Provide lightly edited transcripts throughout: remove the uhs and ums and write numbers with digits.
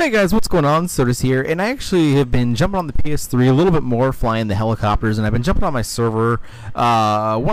Hey guys, what's going on? Sodas here, and I actually have been jumping on the PS3 a little bit more, flying the helicopters, and I've been jumping on my server when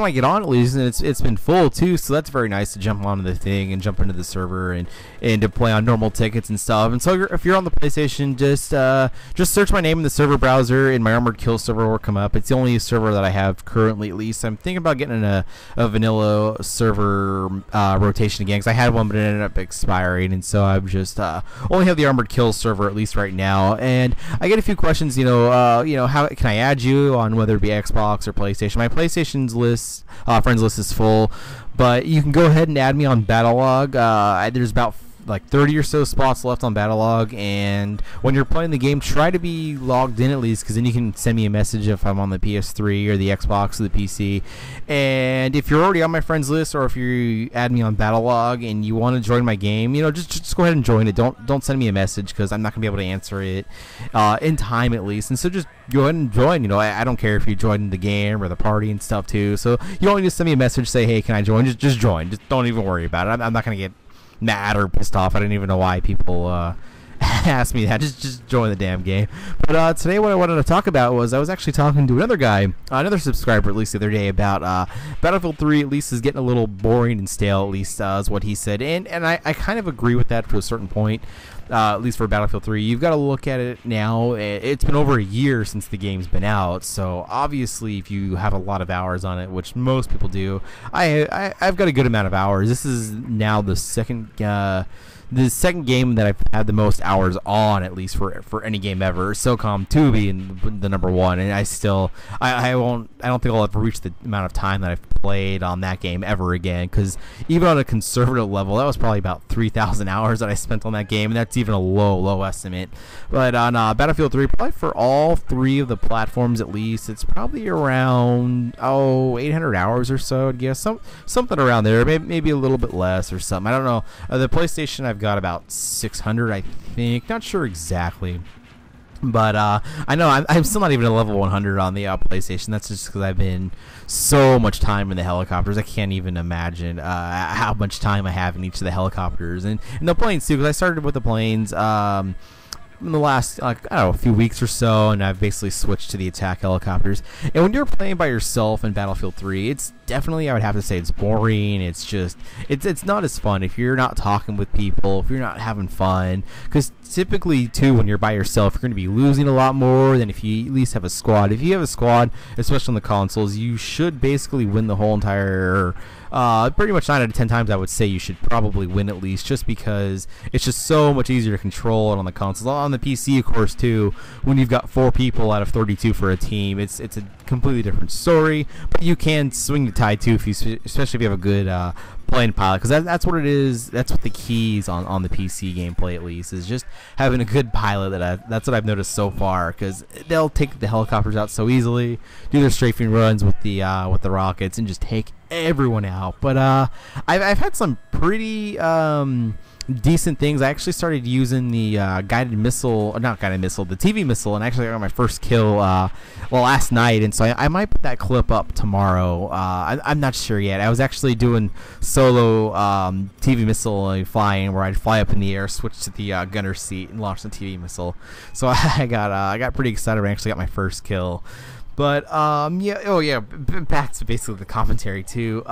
I get on, at least, and it's been full too, so that's very nice to jump onto the thing and jump into the server and to play on normal tickets and stuff. And so if you're on the PlayStation, just search my name in the server browser, and my Armored Kill server will come up. It's the only server that I have currently, at least. I'm thinking about getting in a vanilla server rotation again, because I had one, but it ended up expiring, and so I'm just only have the Armored Kill server at least right now. And I get a few questions, how can I add you on whether it be Xbox or PlayStation. My PlayStation's list, friends list is full, but you can go ahead and add me on Battlelog. There's about like 30 or so spots left on Battlelog, and when you're playing the game, try to be logged in at least, because then you can send me a message if I'm on the PS3 or the Xbox or the PC. And if you're already on my friends list, or if you add me on Battlelog and you want to join my game, just go ahead and join it. Don't send me a message, because I'm not gonna be able to answer it in time at least. And so just go ahead and join. I don't care if you join the game or the party and stuff too. So you only just send me a message, say, hey, can I join? Just join. Just don't even worry about it. I'm not gonna get mad or pissed off. I don't even know why people ask me that. Just join the damn game. But today what I wanted to talk about was, I was actually talking to another guy, another subscriber at least, the other day, about Battlefield 3 at least is getting a little boring and stale, at least is what he said. And I kind of agree with that to a certain point, at least for Battlefield 3. You've got to look at it now. It's been over a year since the game's been out, so obviously if you have a lot of hours on it, which most people do, I've got a good amount of hours. This is now the second game that I've had the most hours on, at least for any game ever. SOCOM 2 being the number one, and I don't think I'll ever reach the amount of time that I've played on that game ever again, because even on a conservative level, that was probably about 3,000 hours that I spent on that game, and that's even a low estimate. But on Battlefield 3, probably for all three of the platforms at least, it's probably around 800 hours or so, I'd guess, something around there, maybe a little bit less or something. I don't know. The PlayStation, I've got about 600, I think. Not sure exactly, but I know I'm still not even at level 100 on the PlayStation. That's just because I've been so much time in the helicopters. I can't even imagine how much time I have in each of the helicopters and the planes too, because I started with the planes in the last, a few weeks or so, and I've basically switched to the attack helicopters. And when you're playing by yourself in Battlefield 3, it's definitely, I would have to say, it's boring. It's just, it's not as fun if you're not talking with people, if you're not having fun, because typically too, when you're by yourself, you're going to be losing a lot more than if you at least have a squad. If you have a squad, especially on the consoles, you should basically win the whole entire, pretty much 9 out of 10 times I would say you should probably win at least, just because it's just so much easier to control it on the consoles. On the PC, of course, too, when you've got 4 people out of 32 for a team, it's a completely different story, but you can swing the tide too, especially if you have a good playing pilot, because that's what it is. That's what the keys on the PC gameplay, at least, is just having a good pilot. That's what I've noticed so far, because they'll take the helicopters out so easily, do their strafing runs with the rockets, and just take everyone out. But I've had some pretty decent things. I actually started using the the TV missile, and actually I got my first kill last night, and so I might put that clip up tomorrow. I'm not sure yet. I was actually doing solo TV missile flying, where I'd fly up in the air, switch to the gunner seat, and launch the TV missile. So I got pretty excited when I actually got my first kill. But back to basically the commentary too.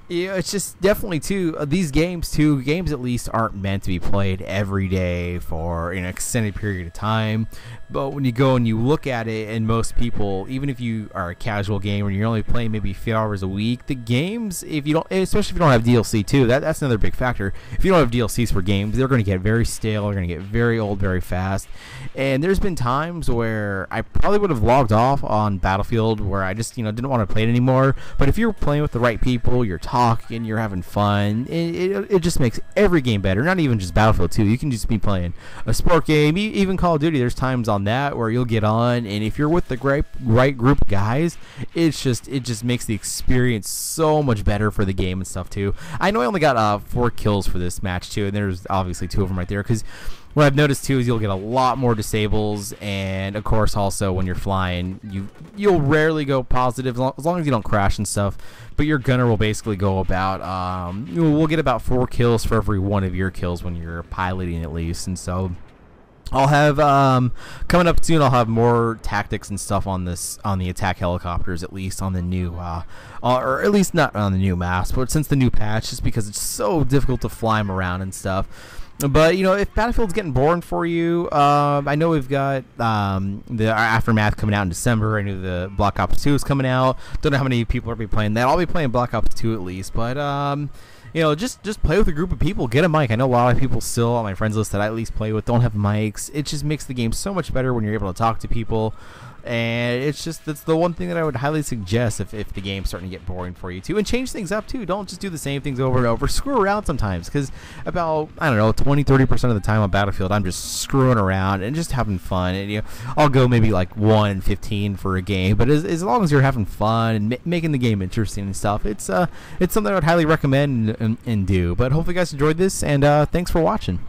It's just definitely too, these games at least aren't meant to be played every day for an extended period of time. But when you go and you look at it, and most people, even if you are a casual gamer and you're only playing maybe a few hours a week, the games, especially if you don't have DLC too, that's another big factor. If you don't have DLCs for games, they're going to get very stale, they're going to get very old very fast. And there's been times where I probably would have logged off on Battlefield, where I just didn't want to play it anymore. But if you're playing with the right people, you're talking, you're having fun, it just makes every game better. Not even just Battlefield 2. You can just be playing a sport game, even Call of Duty. There's times on that where you'll get on, and if you're with the right group of guys, it just makes the experience so much better for the game and stuff too. I know I only got 4 kills for this match too, and there's obviously 2 of them right there, because what I've noticed too is you'll get a lot more disables, and of course also when you're flying, you'll rarely go positive as long as you don't crash and stuff. But your gunner will basically go about we'll get about 4 kills for every one of your kills when you're piloting, at least. And so I'll have coming up soon. I'll have more tactics and stuff on the attack helicopters, at least on the new, or at least not on the new maps, but since the new patch, just because it's so difficult to fly them around and stuff. But if Battlefield's getting boring for you, I know we've got the Aftermath coming out in December. I know the Black Ops 2 is coming out. Don't know how many people are be playing that. I'll be playing Black Ops 2 at least, but just play with a group of people. Get a mic. I know a lot of people still on my friends list that I at least play with don't have mics. It just makes the game so much better when you're able to talk to people. And that's the one thing that I would highly suggest if the game's starting to get boring for you too. And change things up too. Don't just do the same things over and over. Screw around sometimes, because about, I don't know, 20-30% of the time on Battlefield I'm just screwing around and just having fun. And I'll go maybe like 1 in 15 for a game, but as long as you're having fun and making the game interesting and stuff, it's something I would highly recommend and do. But hopefully you guys enjoyed this, and thanks for watching.